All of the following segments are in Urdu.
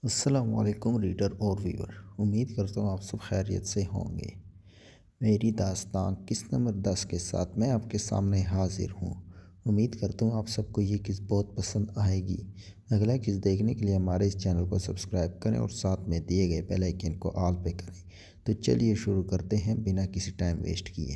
السلام علیکم ریڈر اور ویور، امید کرتا ہوں آپ سب خیریت سے ہوں گے۔ میری داستان قسط نمبر 10 کے ساتھ میں آپ کے سامنے حاضر ہوں۔ امید کرتا ہوں آپ سب کو یہ قسط بہت پسند آئے گی۔ اگلا قسط دیکھنے کے لیے ہمارے اس چینل کو سبسکرائب کریں اور ساتھ میں دیے گئے بیل آئیکن کو آل پہ کریں۔ تو چلیے شروع کرتے ہیں بنا کسی ٹائم ویسٹ کیے۔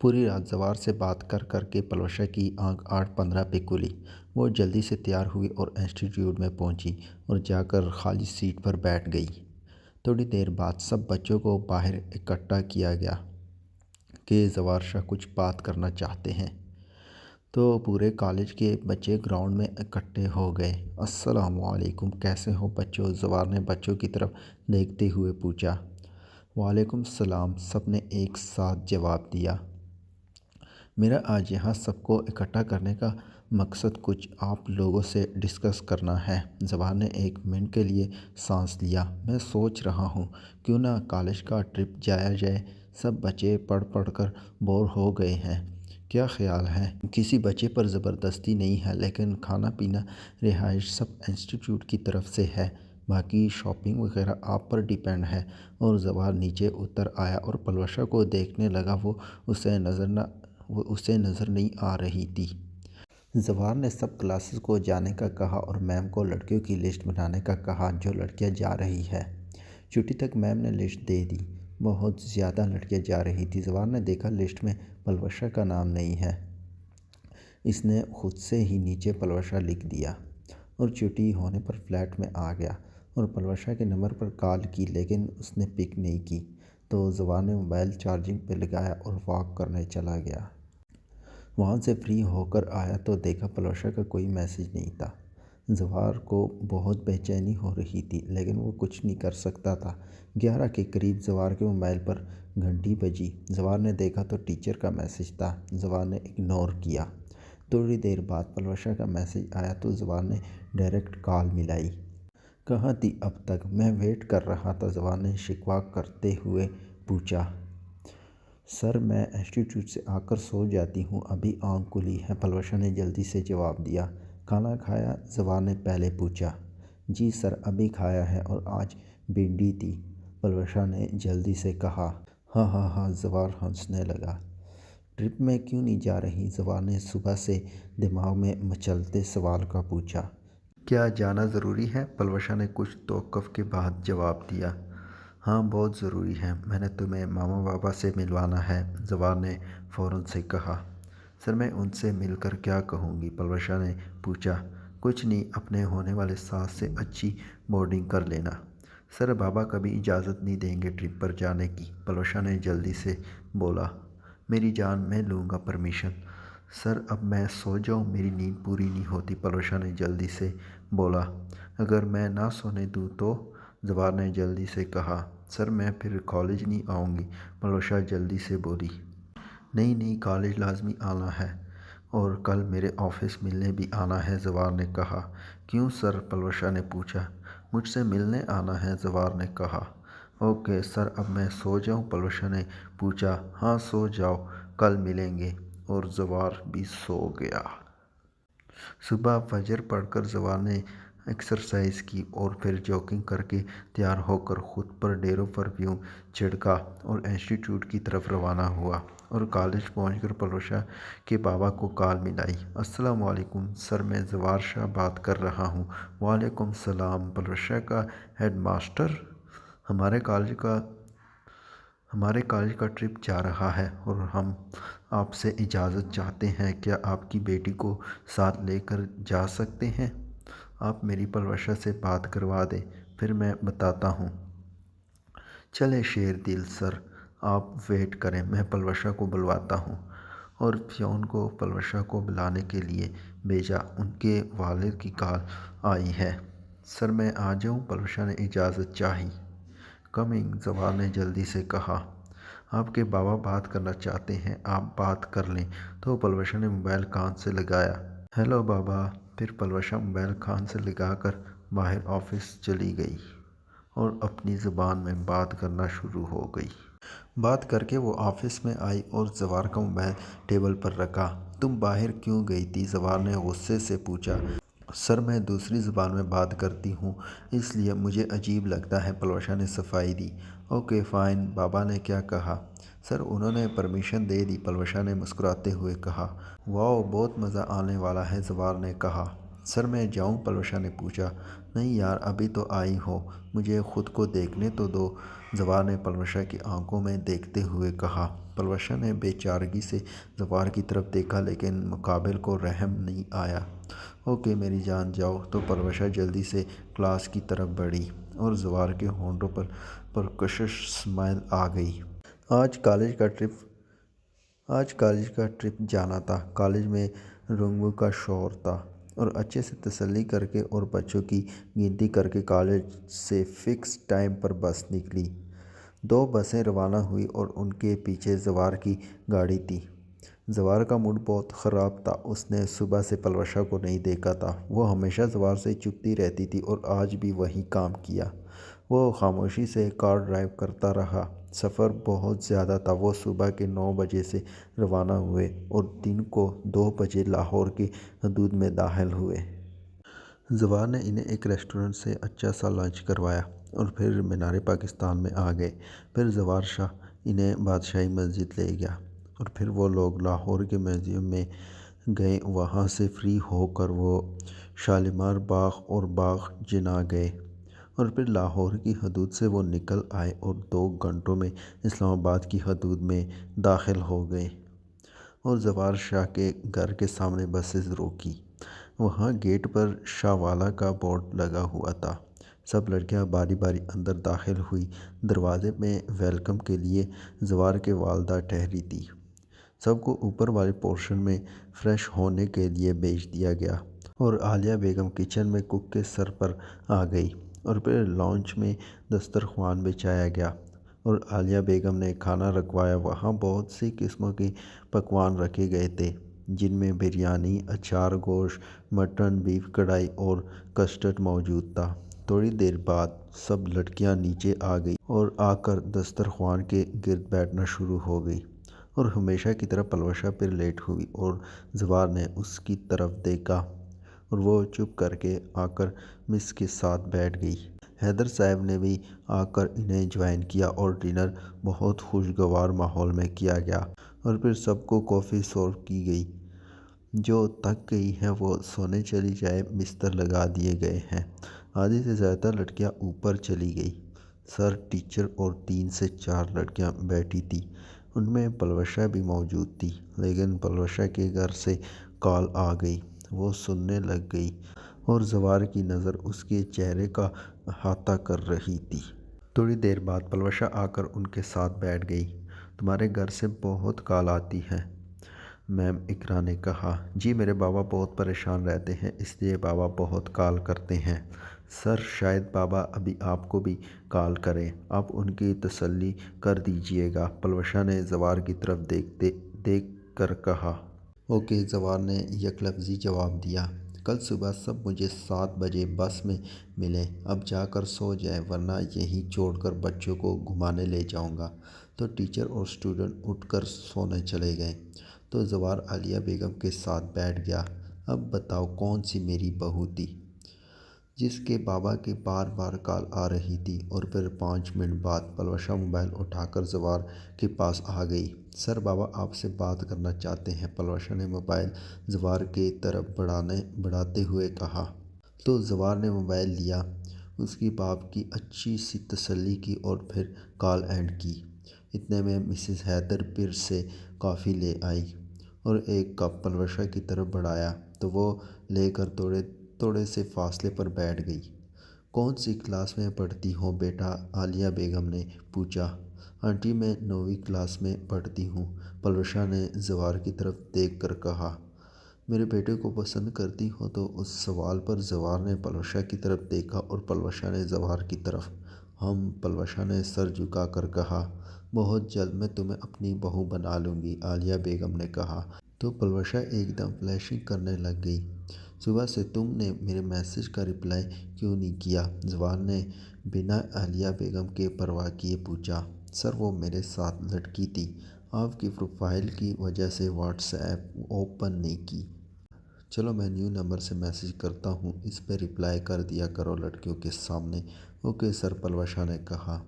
پوری رات زوار سے بات کر کر کے پلوشا کی آنکھ 8:15 پہ کھلی۔ وہ جلدی سے تیار ہوئی اور انسٹیٹیوٹ میں پہنچی اور جا کر خالی سیٹ پر بیٹھ گئی۔ تھوڑی دیر بعد سب بچوں کو باہر اکٹھا کیا گیا کہ زوار شاہ کچھ بات کرنا چاہتے ہیں۔ تو پورے کالج کے بچے گراؤنڈ میں اکٹھے ہو گئے۔ السلام علیکم، کیسے ہو بچوں؟ زوار نے بچوں کی طرف دیکھتے ہوئے پوچھا۔ وعلیکم السلام، سب نے ایک ساتھ جواب دیا۔ میرا آج یہاں سب کو اکٹھا کرنے کا مقصد کچھ آپ لوگوں سے ڈسکس کرنا ہے۔ زوار نے ایک منٹ کے لیے سانس لیا۔ میں سوچ رہا ہوں کیوں نہ کالج کا ٹرپ جایا جائے۔ سب بچے پڑھ پڑھ کر بور ہو گئے ہیں۔ کیا خیال ہے؟ کسی بچے پر زبردستی نہیں ہے، لیکن کھانا پینا رہائش سب انسٹیٹیوٹ کی طرف سے ہے، باقی شاپنگ وغیرہ آپ پر ڈیپینڈ ہے۔ اور زوار نیچے اتر آیا اور پلوشا کو دیکھنے لگا۔ وہ اسے نظر نہیں آ رہی تھی۔ زوار نے سب کلاسز کو جانے کا کہا اور میم کو لڑکیوں کی لسٹ بنانے کا کہا جو لڑکیاں جا رہی ہے۔ چھٹی تک میم نے لسٹ دے دی۔ بہت زیادہ لڑکیاں جا رہی تھیں۔ زوار نے دیکھا لسٹ میں پلوشا کا نام نہیں ہے۔ اس نے خود سے ہی نیچے پلوشا لکھ دیا اور چھٹی ہونے پر فلیٹ میں آ گیا اور پلوشا کے نمبر پر کال کی، لیکن اس نے پک نہیں کی۔ تو زوار نے موبائل چارجنگ پہ لگایا اور واک کرنے چلا گیا۔ وہاں سے فری ہو کر آیا تو دیکھا پلوشا کا کوئی میسج نہیں تھا۔ زوار کو بہت بے چینی ہو رہی تھی، لیکن وہ کچھ نہیں کر سکتا تھا۔ 11 کے قریب زوار کے موبائل پر گھنٹی بجی۔ زوار نے دیکھا تو ٹیچر کا میسج تھا۔ زوار نے اگنور کیا۔ تھوڑی دیر بعد پلوشا کا میسج آیا تو زوار نے ڈائریکٹ کال ملائی۔ کہاں تھی اب تک؟ میں ویٹ کر رہا تھا، زوار نے شکوہ کرتے ہوئے پوچھا۔ سر میں انسٹیٹیوٹ سے آ کر سو جاتی ہوں، ابھی آنکھ کھلی ہے، پلوشا نے جلدی سے جواب دیا۔ کھانا کھایا؟ زوار نے پہلے پوچھا۔ جی سر، ابھی کھایا ہے اور آج بھنڈی تھی، پلوشا نے جلدی سے کہا۔ ہاں ہاں ہاں، زوار ہنسنے لگا۔ ٹرپ میں کیوں نہیں جا رہی؟ زوار نے صبح سے دماغ میں مچلتے سوال کا پوچھا۔ کیا جانا ضروری ہے؟ پلوشا نے کچھ توقف کے بعد جواب دیا۔ ہاں بہت ضروری ہے، میں نے تمہیں ماما بابا سے ملوانا ہے، زوار نے فوراً سے کہا۔ سر میں ان سے مل کر کیا کہوں گی؟ پلوشا نے پوچھا۔ کچھ نہیں، اپنے ہونے والے ساس سے اچھی بانڈنگ کر لینا۔ سر بابا کبھی اجازت نہیں دیں گے ٹرپ پر جانے کی، پلوشا نے جلدی سے بولا۔ میری جان، میں لوں گا پرمیشن۔ سر اب میں سو جاؤں، میری نیند پوری نہیں ہوتی، پلوشا نے جلدی سے بولا۔ اگر میں نہ سونے دوں تو؟ زوار نے جلدی سے کہا۔ سر میں پھر کالج نہیں آؤں گی، پلوشا جلدی سے بولی۔ نہیں نہیں، کالج لازمی آنا ہے اور کل میرے آفس ملنے بھی آنا ہے، زوار نے کہا۔ کیوں سر؟ پلوشا نے پوچھا۔ مجھ سے ملنے آنا ہے، زوار نے کہا۔ اوکے سر، اب میں سو جاؤں؟ پلوشا نے پوچھا۔ ہاں سو جاؤ، کل ملیں گے، اور زوار بھی سو گیا۔ صبح فجر پڑھ کر زوار نے ایکسرسائز کی اور پھر جاگنگ کر کے تیار ہو کر خود پر ڈیرو پرفیوم چھڑکا اور انسٹیٹیوٹ کی طرف روانہ ہوا اور کالج پہنچ کر پلوشا کے بابا کو کال ملائی۔ السلام علیکم سر، میں زوار شاہ بات کر رہا ہوں۔ وعلیکم السلام، پلوشا کا ہیڈ ماسٹر؟ ہمارے کالج کا ٹرپ جا رہا ہے اور ہم آپ سے اجازت چاہتے ہیں، کیا آپ کی بیٹی کو ساتھ لے کر جا سکتے ہیں؟ آپ میری پلوشا سے بات کروا دیں، پھر میں بتاتا ہوں۔ چلے شیر دل سر، آپ ویٹ کریں، میں پلوشا کو بلواتا ہوں۔ اور پیون کو پلوشا کو بلانے کے لیے بھیجا۔ ان کے والد کی کال آئی ہے۔ سر میں آ جاؤں؟ پلوشا نے اجازت چاہی۔ کمنگ، زوار نے جلدی سے کہا۔ آپ کے بابا بات کرنا چاہتے ہیں، آپ بات کر لیں، تو پلوشا نے موبائل کان سے لگایا۔ ہیلو بابا، پھر پلوشا موبائل کان سے لگا کر باہر آفس چلی گئی اور اپنی زبان میں بات کرنا شروع ہو گئی۔ بات کر کے وہ آفس میں آئی اور زوار کا موبائل ٹیبل پر رکھا۔ تم باہر کیوں گئی تھی؟ زوار نے غصے سے پوچھا۔ سر میں دوسری زبان میں بات کرتی ہوں، اس لیے مجھے عجیب لگتا ہے، پلوشا نے صفائی دی۔ اوکے فائن، بابا نے کیا کہا؟ سر انہوں نے پرمیشن دے دی، پلوشا نے مسکراتے ہوئے کہا۔ واؤ، بہت مزہ آنے والا ہے، زوار نے کہا۔ سر میں جاؤں؟ پلوشا نے پوچھا۔ نہیں یار، ابھی تو آئی ہو، مجھے خود کو دیکھنے تو دو، زوار نے پلوشا کی آنکھوں میں دیکھتے ہوئے کہا۔ پلوشا نے بے چارگی سے زوار کی طرف دیکھا لیکن مقابل کو رحم نہیں آیا۔ اوکے میری جان جاؤ۔ تو پلوشا جلدی سے کلاس کی طرف بڑھی اور زوار کے ہونٹوں پر پرکشش اسمائل آ گئی۔ آج کالج کا ٹرپ جانا تھا۔ کالج میں رنگوں کا شور تھا اور اچھے سے تسلی کر کے اور بچوں کی گنتی کر کے کالج سے فکس ٹائم پر بس نکلی۔ 2 بسیں روانہ ہوئی اور ان کے پیچھے زوار کی گاڑی تھی۔ زوار کا موڈ بہت خراب تھا، اس نے صبح سے پلوشا کو نہیں دیکھا تھا۔ وہ ہمیشہ زوار سے چپتی رہتی تھی اور آج بھی وہی کام کیا۔ وہ خاموشی سے کار ڈرائیو کرتا رہا۔ سفر بہت زیادہ تھا۔ وہ صبح کے 9 بجے سے روانہ ہوئے اور دن کو 2 بجے لاہور کی حدود میں داخل ہوئے۔ زوار نے انہیں ایک ریسٹورنٹ سے اچھا سا لنچ کروایا اور پھر مینار پاکستان میں آ گئے۔ پھر زوار شاہ انہیں بادشاہی مسجد لے گیا اور پھر وہ لوگ لاہور کے میوزیم میں گئے۔ وہاں سے فری ہو کر وہ شالیمار باغ اور باغ جناح گئے اور پھر لاہور کی حدود سے وہ نکل آئے اور 2 گھنٹوں میں اسلام آباد کی حدود میں داخل ہو گئے اور زوار شاہ کے گھر کے سامنے بسیں روکی۔ وہاں گیٹ پر شاہ والا کا بورڈ لگا ہوا تھا۔ سب لڑکیاں باری باری اندر داخل ہوئی۔ دروازے میں ویلکم کے لیے زوار کی والدہ ٹھہری تھی۔ سب کو اوپر والے پورشن میں فریش ہونے کے لیے بھیج دیا گیا اور عالیہ بیگم کچن میں کک کے سر پر آ گئی اور پھر لاؤنج میں دسترخوان بچھایا گیا اور عالیہ بیگم نے کھانا رکھوایا۔ وہاں بہت سی قسموں کے پکوان رکھے گئے تھے جن میں بریانی، اچار، گوشت، مٹن، بیف کڑھائی اور کسٹرڈ موجود تھا۔ تھوڑی دیر بعد سب لڑکیاں نیچے آ گئیں اور آ کر دسترخوان کے گرد بیٹھنا شروع ہو گئیں اور ہمیشہ کی طرح پلوشا پھر لیٹ ہوئی اور زوار نے اس کی طرف دیکھا اور وہ چپ کر کے آ کر مس کے ساتھ بیٹھ گئی۔ حیدر صاحب نے بھی آ کر انہیں جوائن کیا اور ڈنر بہت خوشگوار ماحول میں کیا گیا اور پھر سب کو کافی سرو کی گئی۔ جو تھک گئی ہیں وہ سونے چلی جائیں، بستر لگا دیے گئے ہیں۔ آدھی سے زیادہ لڑکیاں اوپر چلی گئیں۔ سر، ٹیچر اور 3 سے 4 لڑکیاں بیٹھی تھیں۔ ان میں پلوشا بھی موجود تھی لیکن پلوشا کے گھر سے کال آ گئی۔ وہ سننے لگ گئی اور زوار کی نظر اس کے چہرے کا احاطہ کر رہی تھی۔ تھوڑی دیر بعد پلوشا آ کر ان کے ساتھ بیٹھ گئی۔ تمہارے گھر سے بہت کال آتی ہیں، میم، اقرا نے کہا۔ جی، میرے بابا بہت پریشان رہتے ہیں اس لیے بابا بہت کال کرتے ہیں۔ سر، شاید بابا ابھی آپ کو بھی کال کریں، آپ ان کی تسلی کر دیجیے گا، پلوشا نے زوار کی طرف دیکھ کر کہا۔ اوکے، زوار نے یک لفظی جواب دیا۔ کل صبح سب مجھے 7 بجے بس میں ملیں۔ اب جا کر سو جائیں ورنہ یہیں چھوڑ کر بچوں کو گھمانے لے جاؤں گا۔ تو ٹیچر اور اسٹوڈنٹ اٹھ کر سونے چلے گئے تو زوار عالیہ بیگم کے ساتھ بیٹھ گیا۔ اب بتاؤ کون سی میری بہو تھی جس کے بابا کی بار بار کال آ رہی تھی؟ اور پھر 5 منٹ بعد پلوشا موبائل اٹھا کر زوار کے پاس آ گئی۔ سر، بابا آپ سے بات کرنا چاہتے ہیں، پلوشا نے موبائل زوار کی طرف بڑھاتے ہوئے کہا۔ تو زوار نے موبائل لیا، اس کی باپ کی اچھی سی تسلی کی اور پھر کال اینڈ کی۔ اتنے میں مسز حیدر پھر سے کافی لے آئی اور ایک کپ پلوشا کی طرف بڑھایا تو وہ لے کر تھوڑے سے فاصلے پر بیٹھ گئی۔ کون سی کلاس میں پڑھتی ہو بیٹا؟ عالیہ بیگم نے پوچھا۔ آنٹی، میں 9ویں کلاس میں پڑھتی ہوں، پلوشا نے زوار کی طرف دیکھ کر کہا۔ میرے بیٹے کو پسند کرتی ہو؟ تو اس سوال پر زوار نے پلوشا کی طرف دیکھا اور پلوشا نے زوار کی طرف۔ پلوشا نے سر جھکا کر کہا۔ بہت جلد میں تمہیں اپنی بہو بنا لوں گی، عالیہ بیگم نے کہا۔ تو پلوشا ایک دم فلیشنگ کرنے لگ گئی۔ صبح سے تم نے میرے میسج کا رپلائی کیوں نہیں کیا؟ زوار نے بنا عالیہ بیگم کے پرواہ کیے پوچھا۔ سر، وہ میرے ساتھ لڑکی تھی، آپ کی پروفائل کی وجہ سے واٹس ایپ اوپن نہیں کی چلو میں نیو نمبر سے میسج کرتا ہوں، اس پہ رپلائی کر دیا کرو لڑکیوں کے سامنے۔ اوکے سر، پلوشا نے کہا۔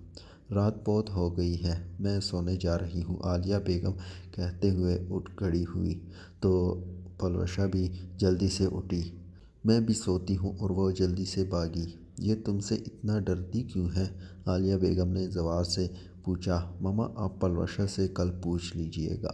رات بہت ہو گئی ہے، میں سونے جا رہی ہوں، عالیہ بیگم کہتے ہوئے اٹھ کھڑی ہوئی تو پلوشا بھی جلدی سے اٹھی۔ میں بھی سوتی ہوں، اور وہ جلدی سے بھاگی۔ یہ تم سے اتنا ڈرتی کیوں ہے؟ عالیہ بیگم نے زوار سے پوچھا۔ ماما آپ پلوشا سے کل پوچھ لیجئے گا۔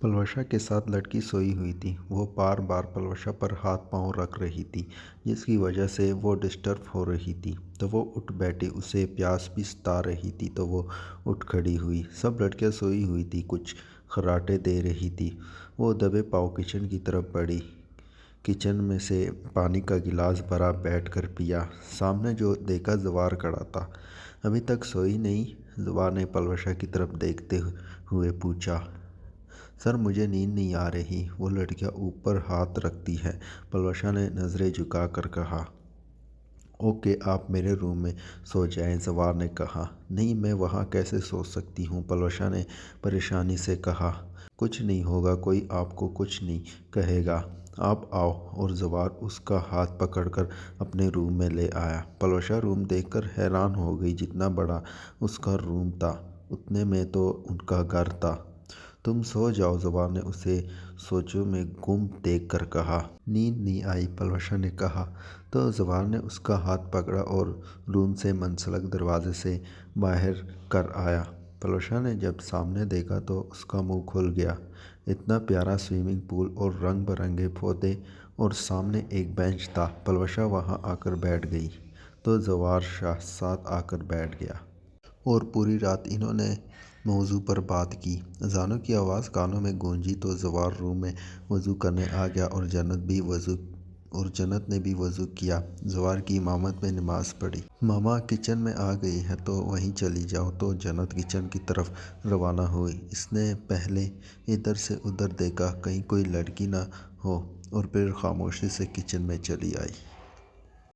پلوشا کے ساتھ لڑکی سوئی ہوئی تھی، وہ بار بار پلوشا پر ہاتھ پاؤں رکھ رہی تھی، جس کی وجہ سے وہ ڈسٹرب ہو رہی تھی، تو وہ اٹھ بیٹھی۔ اسے پیاس بھی ستا رہی تھی تو وہ اٹھ کھڑی ہوئی۔ سب لڑکیاں سوئی ہوئی تھیں، کچھ خراٹے دے رہی تھی۔ وہ دبے پاؤں کچن کی طرف بڑھی، کچن میں سے پانی کا گلاس بھرا، بیٹھ کر پیا۔ سامنے جو دیکھا زوار کھڑا تھا۔ ابھی تک سوئی نہیں؟ زوار نے پلوشا کی طرف دیکھتے ہوئے پوچھا۔ سر مجھے نیند نہیں آ رہی، وہ لڑکیاں اوپر ہاتھ رکھتی ہیں، پلوشا نے نظریں جھکا کر کہا۔ اوکے آپ میرے روم میں سو جائیں، زوار نے کہا۔ نہیں میں وہاں کیسے سو سکتی ہوں، پلوشا نے پریشانی سے کہا۔ کچھ نہیں ہوگا، کوئی آپ کو کچھ نہیں کہے گا، آپ آؤ، اور زوار اس کا ہاتھ پکڑ کر اپنے روم میں لے آیا۔ پلوشا روم دیکھ کر حیران ہو گئی، جتنا بڑا اس کا روم تھا اتنے میں تو ان کا گھر تھا۔ تم سو جاؤ، زوار نے اسے سوچوں میں گم دیکھ کر کہا۔ نیند نہیں آئی، پلوشا نے کہا تو زوار نے اس کا ہاتھ پکڑا اور روم سے منسلک دروازے سے باہر کر آیا۔ پلوشا نے جب سامنے دیکھا تو اس کا منہ کھل گیا۔ اتنا پیارا سوئمنگ پول اور رنگ برنگے پودے، اور سامنے ایک بینچ تھا۔ پلوشا وہاں آ کر بیٹھ گئی تو زوار ساتھ آ کر بیٹھ گیا۔ اور پوری رات انہوں نے موضوع پر بات کی۔ اذانوں کی آواز کانوں میں گونجی تو زوار روم میں وضو کرنے آ گیا، اور جنت نے بھی وضو کیا۔ زوار کی امامت میں نماز پڑھی۔ ماما کچن میں آ گئی ہیں تو وہیں چلی جاؤ، تو جنت کچن کی طرف روانہ ہوئی۔ اس نے پہلے ادھر سے ادھر دیکھا کہیں کوئی لڑکی نہ ہو، اور پھر خاموشی سے کچن میں چلی آئی۔